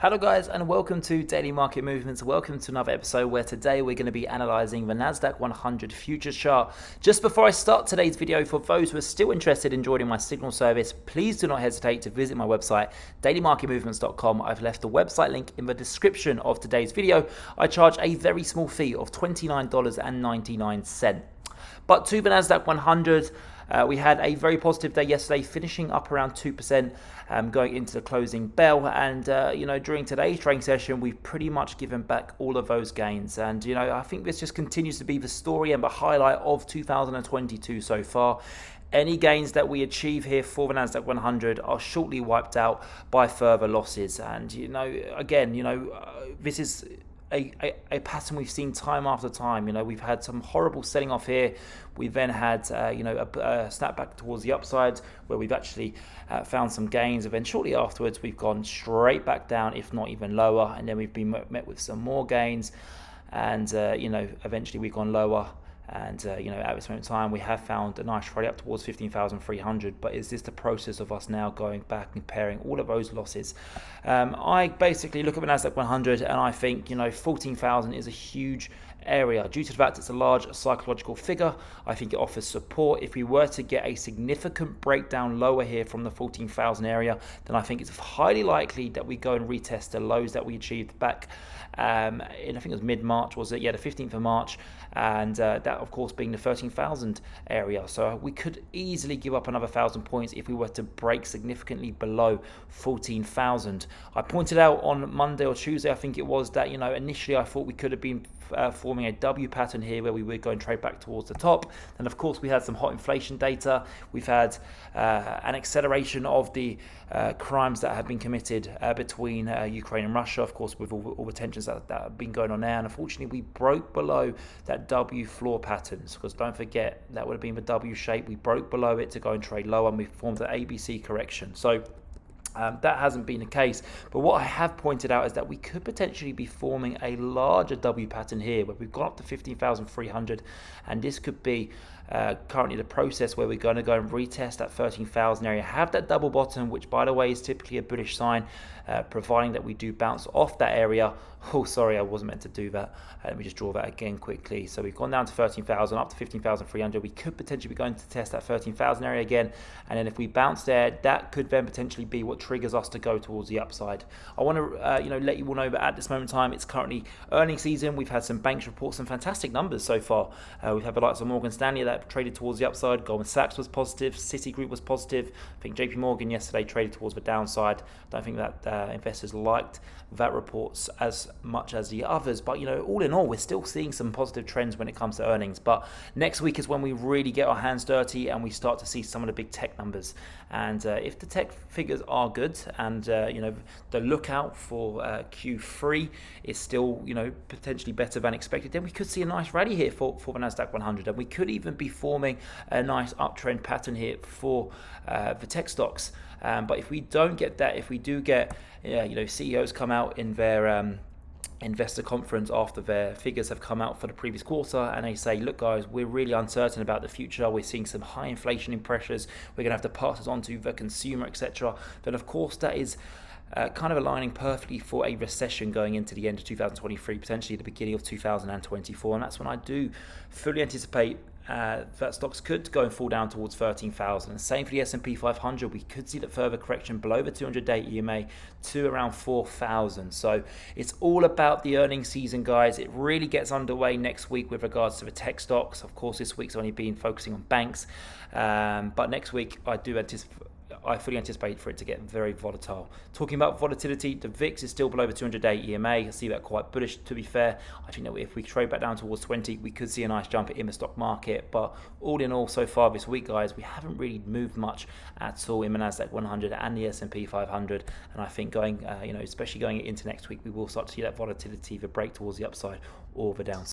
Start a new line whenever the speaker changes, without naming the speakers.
Hello guys and welcome to Daily Market Movements. Welcome to another episode where today we're going to be analysing the NASDAQ 100 futures chart. Just before I start today's video, for those who are still interested in joining my signal service, please do not hesitate to visit my website dailymarketmovements.com. I've left the website link in the description of today's video. I charge a very small fee of $29.99. But to the NASDAQ 100, we had a very positive day yesterday, finishing up around 2% going into the closing bell. And, during today's trading session, we've pretty much given back all of those gains. And, I think this just continues to be the story and the highlight of 2022 so far. Any gains that we achieve here for the NASDAQ 100 are shortly wiped out by further losses. And, this is a pattern we've seen time after time. We've had some horrible selling off here. We then had a snap back towards the upside where we've actually found some gains, and then shortly afterwards we've gone straight back down, if not even lower, and then we've been met with some more gains, and eventually we've gone lower. And at this moment in time, we have found a nice rally up towards 15,300. But is this the process of us now going back and comparing all of those losses? I basically look at the NASDAQ 100 and I think 14,000 is a huge area due to the fact it's a large psychological figure. I think it offers support. If we were to get a significant breakdown lower here from the 14,000 area, then I think it's highly likely that we go and retest the lows that we achieved back in, I think it was mid-March, was it? Yeah, the 15th of March, and that of course being the 13,000 area. So we could easily give up another 1,000 points if we were to break significantly below 14,000. I pointed out on Monday or Tuesday, I think it was, that initially I thought we could have been forming a W pattern here where we would go and trade back towards the top. And of course we had some hot inflation data. We've had an acceleration of the crimes that have been committed between Ukraine and Russia, of course, with all the tensions that have been going on there. And unfortunately we broke below that W floor patterns, because don't forget that would have been the W shape. We broke below it to go and trade lower, and we formed an ABC correction. So that hasn't been the case, but what I have pointed out is that we could potentially be forming a larger W pattern here where we've gone up to 15,300, and this could be currently the process where we're going to go and retest that 13,000 area, have that double bottom, which by the way is typically a bullish sign, providing that we do bounce off that area. Oh, sorry, I wasn't meant to do that. Let me just draw that again quickly. So we've gone down to 13,000, up to 15,300. We could potentially be going to test that 13,000 area again, and then if we bounce there, that could then potentially be what triggers us to go towards the upside. I want to let you all know that at this moment in time, it's currently earnings season. We've had some banks report some fantastic numbers so far. We've had the likes of Morgan Stanley that traded towards the upside. Goldman Sachs was positive. Citigroup was positive. I think JP Morgan yesterday traded towards the downside. I don't think that investors liked that reports as much as the others, but all in all, we're still seeing some positive trends when it comes to earnings. But next week is when we really get our hands dirty and we start to see some of the big tech numbers. And if the tech figures are good, and the lookout for Q3 is still potentially better than expected, then we could see a nice rally here for the NASDAQ 100, and we could even be forming a nice uptrend pattern here for the tech stocks. But if we don't get that, if we do get CEOs come out in their investor conference after their figures have come out for the previous quarter, and they say, look guys, we're really uncertain about the future, we're seeing some high inflation pressures, we're going to have to pass it on to the consumer, etc., then of course that is kind of aligning perfectly for a recession going into the end of 2023, potentially the beginning of 2024. And that's when I do fully anticipate that stocks could go and fall down towards 13,000. And same for the S&P 500. We could see that further correction below the 200-day EMA to around 4,000. So it's all about the earnings season, guys. It really gets underway next week with regards to the tech stocks. Of course, this week's only been focusing on banks, but next week I fully anticipate for it to get very volatile. Talking about volatility, the VIX is still below the 200-day EMA. I see that quite bullish, to be fair. I think that if we trade back down towards 20, we could see a nice jump in the stock market. But all in all, so far this week, guys, we haven't really moved much at all in the NASDAQ 100 and the S&P 500. And I think going, especially going into next week, we will start to see that volatility, the break towards the upside or the downside.